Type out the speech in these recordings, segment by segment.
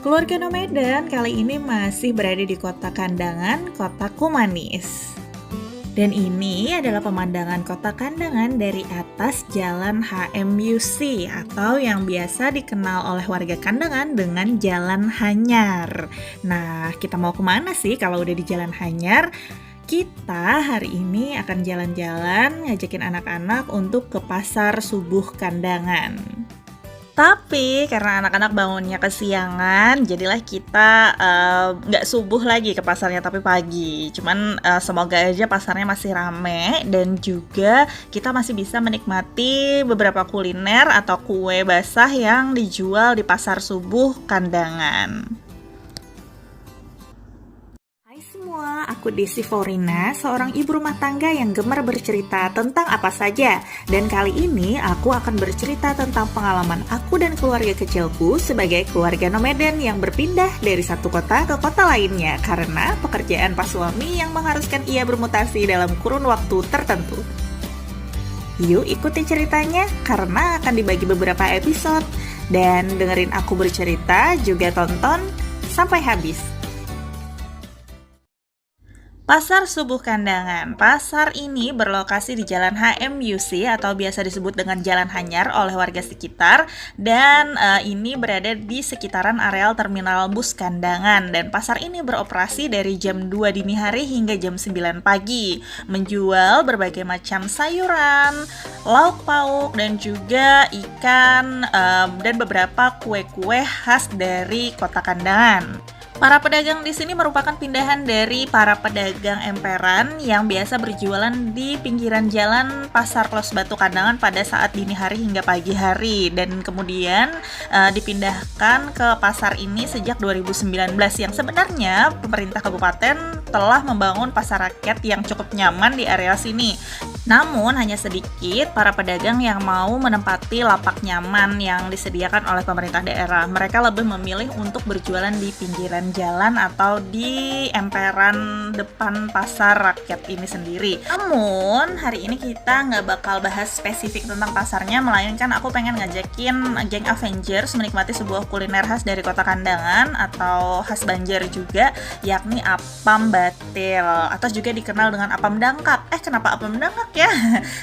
Keluarga Nomaden kali ini masih berada di kota Kandangan, Kotaku Manis. Dan ini adalah pemandangan kota Kandangan dari atas Jalan HMUC atau yang biasa dikenal oleh warga Kandangan dengan Jalan Hanyar. Nah, kita mau kemana sih kalau udah di Jalan Hanyar? Kita hari ini akan jalan-jalan ngajakin anak-anak untuk ke Pasar Subuh Kandangan. Tapi karena anak-anak bangunnya kesiangan, jadilah kita nggak subuh lagi ke pasarnya, tapi pagi. Cuman semoga aja pasarnya masih rame dan juga kita masih bisa menikmati beberapa kuliner atau kue basah yang dijual di Pasar Subuh Kandangan. Hai semua, aku Desi Florina, seorang ibu rumah tangga yang gemar bercerita tentang apa saja. Dan kali ini aku akan bercerita tentang pengalaman aku dan keluarga kecilku sebagai keluarga nomaden yang berpindah dari satu kota ke kota lainnya karena pekerjaan pas suami yang mengharuskan ia bermutasi dalam kurun waktu tertentu. Yuk ikuti ceritanya karena akan dibagi beberapa episode. Dan dengerin aku bercerita, juga tonton sampai habis. Pasar Subuh Kandangan. Pasar ini berlokasi di Jalan HMUC atau biasa disebut dengan Jalan Hanyar oleh warga sekitar, dan ini berada di sekitaran areal terminal bus Kandangan, dan pasar ini beroperasi dari jam 2 dini hari hingga jam 9 pagi, menjual berbagai macam sayuran, lauk pauk, dan juga ikan dan beberapa kue-kue khas dari kota Kandangan. Para pedagang di sini merupakan pindahan dari para pedagang emperan yang biasa berjualan di pinggiran jalan Pasar Klos Batu Kandangan pada saat dini hari hingga pagi hari, dan kemudian dipindahkan ke pasar ini sejak 2019, yang sebenarnya pemerintah kabupaten telah membangun pasar rakyat yang cukup nyaman di area sini. Namun hanya sedikit para pedagang yang mau menempati lapak nyaman yang disediakan oleh pemerintah daerah. Mereka lebih memilih untuk berjualan di pinggiran jalan atau di emperan depan pasar rakyat ini sendiri. Namun hari ini kita nggak bakal bahas spesifik tentang pasarnya, melainkan aku pengen ngajakin geng Avengers menikmati sebuah kuliner khas dari kota Kandangan atau khas Banjar juga, yakni apam batil atau juga dikenal dengan apam dangkak. Kenapa apam dangkak ya?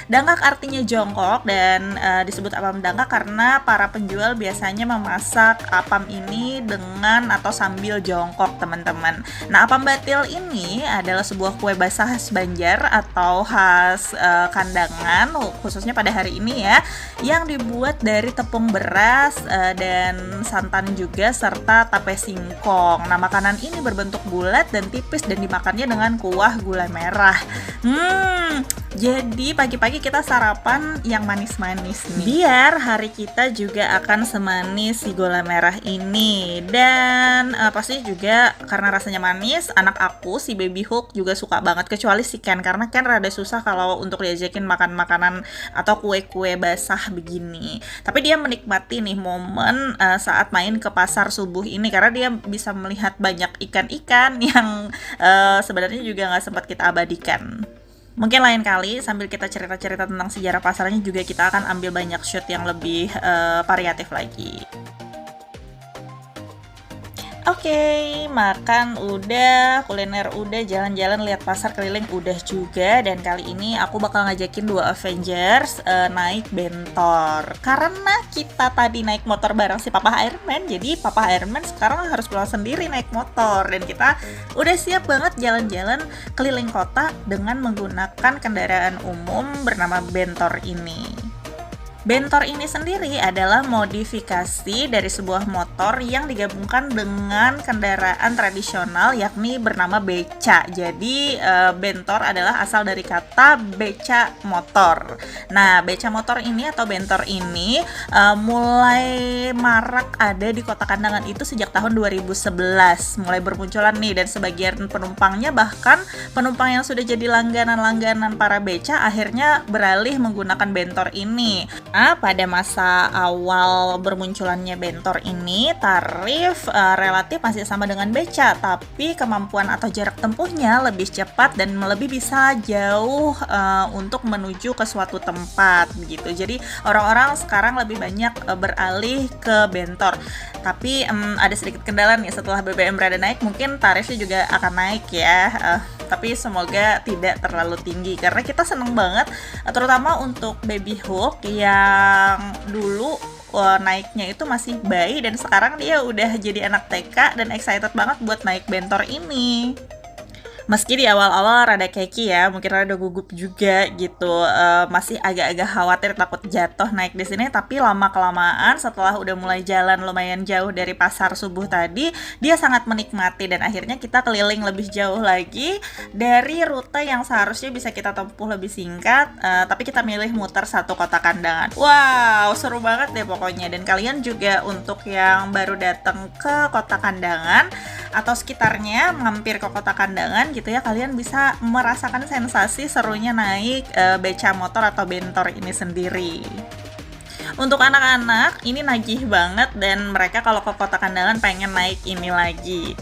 Dangkak artinya jongkok, dan disebut apam dangkak karena para penjual biasanya memasak apam ini dengan atau sambil jongkok, teman-teman. Nah, apam batil ini adalah sebuah kue basah khas Banjar atau khas Kandangan, khususnya pada hari ini ya, yang dibuat dari tepung beras dan santan juga serta tape singkong. Nah, makanan ini berbentuk bulat dan tipis dan dimakannya dengan kuah gula merah. Jadi pagi-pagi kita sarapan yang manis-manis nih, biar hari kita juga akan semanis si gula merah ini. Dan pasti juga karena rasanya manis, anak aku si Baby Hulk juga suka banget, kecuali si Ken, karena Ken rada susah kalau untuk diajakin makan makanan atau kue-kue basah begini. Tapi dia menikmati nih momen saat main ke pasar subuh ini, karena dia bisa melihat banyak ikan-ikan yang sebenarnya juga nggak sempat kita abadikan. Mungkin lain kali sambil kita cerita-cerita tentang sejarah pasarnya juga kita akan ambil banyak shoot yang lebih variatif lagi. Oke, makan udah, kuliner udah, jalan-jalan lihat pasar keliling udah juga. Dan kali ini aku bakal ngajakin dua Avengers naik bentor. Karena kita tadi naik motor bareng si Papa Iron Man, jadi Papa Iron Man sekarang harus pulang sendiri naik motor. Dan kita udah siap banget jalan-jalan keliling kota dengan menggunakan kendaraan umum bernama bentor ini. Bentor ini sendiri adalah modifikasi dari sebuah motor yang digabungkan dengan kendaraan tradisional yakni bernama beca. Jadi bentor adalah asal dari kata beca motor. Nah, beca motor ini atau bentor ini mulai marak ada di kota Kandangan itu sejak tahun 2011. Mulai bermunculan nih, dan sebagian penumpangnya, bahkan penumpang yang sudah jadi langganan-langganan para beca, akhirnya beralih menggunakan bentor ini. Pada masa awal bermunculannya bentor ini, tarif relatif masih sama dengan beca, tapi kemampuan atau jarak tempuhnya lebih cepat dan lebih bisa jauh untuk menuju ke suatu tempat gitu. Jadi orang-orang sekarang lebih banyak beralih ke bentor. Tapi ada sedikit kendala nih, setelah BBM berada naik, mungkin tarifnya juga akan naik ya. Tapi semoga tidak terlalu tinggi karena kita seneng banget, terutama untuk baby hook yang dulu naiknya itu masih bayi dan sekarang dia udah jadi anak TK dan excited banget buat naik bentor ini. Meski di awal-awal rada keki ya, mungkin rada gugup juga gitu, masih agak-agak khawatir takut jatuh naik di sini, tapi lama-kelamaan setelah udah mulai jalan lumayan jauh dari pasar subuh tadi, dia sangat menikmati dan akhirnya kita keliling lebih jauh lagi dari rute yang seharusnya bisa kita tempuh lebih singkat, tapi kita milih muter satu kota kandangan. Wow, seru banget deh pokoknya. Dan kalian juga untuk yang baru datang ke kota kandangan atau sekitarnya mampir ke kota kandangan gitu ya, kalian bisa merasakan sensasi serunya naik beca motor atau bentor ini sendiri. Untuk anak-anak ini nagih banget dan mereka kalau ke kota kandangan pengen naik ini lagi.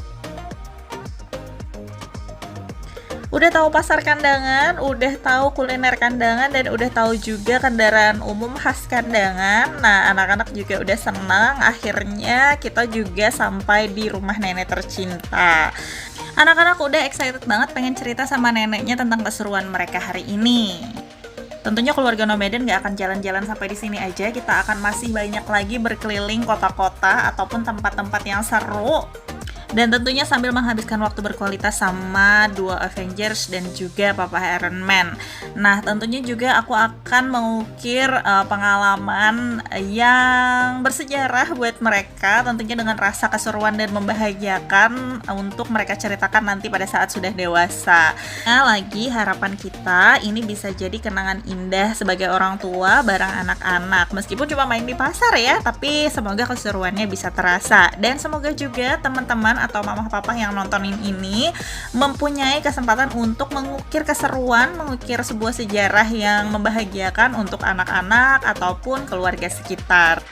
Udah tahu pasar kandangan, udah tahu kuliner kandangan, dan udah tahu juga kendaraan umum khas kandangan. Nah, anak-anak juga udah senang, akhirnya kita juga sampai di rumah nenek tercinta. Anak-anak udah excited banget pengen cerita sama neneknya tentang keseruan mereka hari ini. Tentunya keluarga Nomaden gak akan jalan-jalan sampai di sini aja, kita akan masih banyak lagi berkeliling kota-kota ataupun tempat-tempat yang seru. Dan tentunya sambil menghabiskan waktu berkualitas sama dua Avengers dan juga Papa Iron Man. Nah, tentunya juga aku akan mengukir pengalaman yang bersejarah buat mereka, tentunya dengan rasa keseruan dan membahagiakan untuk mereka ceritakan nanti pada saat sudah dewasa. Nah, lagi harapan kita ini bisa jadi kenangan indah sebagai orang tua bareng anak-anak. Meskipun cuma main di pasar ya, tapi semoga keseruannya bisa terasa. Dan semoga juga teman-teman atau mama papa yang nontonin ini mempunyai kesempatan untuk mengukir keseruan, mengukir sebuah sejarah yang membahagiakan untuk anak-anak ataupun keluarga sekitar.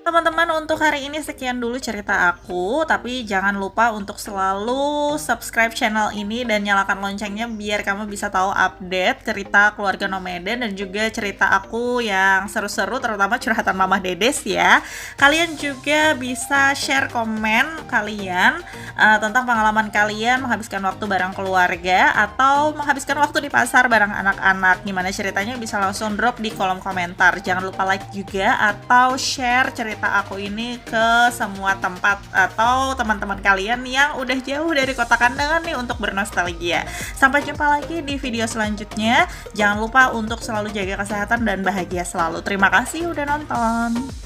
Teman-teman, untuk hari ini sekian dulu cerita aku, tapi jangan lupa untuk selalu subscribe channel ini dan nyalakan loncengnya biar kamu bisa tahu update cerita keluarga Nomaden dan juga cerita aku yang seru-seru, terutama curhatan Mama Dedes ya. Kalian juga bisa share komen kalian tentang pengalaman kalian menghabiskan waktu bareng keluarga atau menghabiskan waktu di pasar bareng anak-anak. Gimana ceritanya bisa langsung drop di kolom komentar. Jangan lupa like juga atau share cerita aku ini ke semua tempat atau teman-teman kalian yang udah jauh dari kota kandangan nih untuk bernostalgia. Sampai jumpa lagi di video selanjutnya. Jangan lupa untuk selalu jaga kesehatan dan bahagia selalu. Terima kasih udah nonton.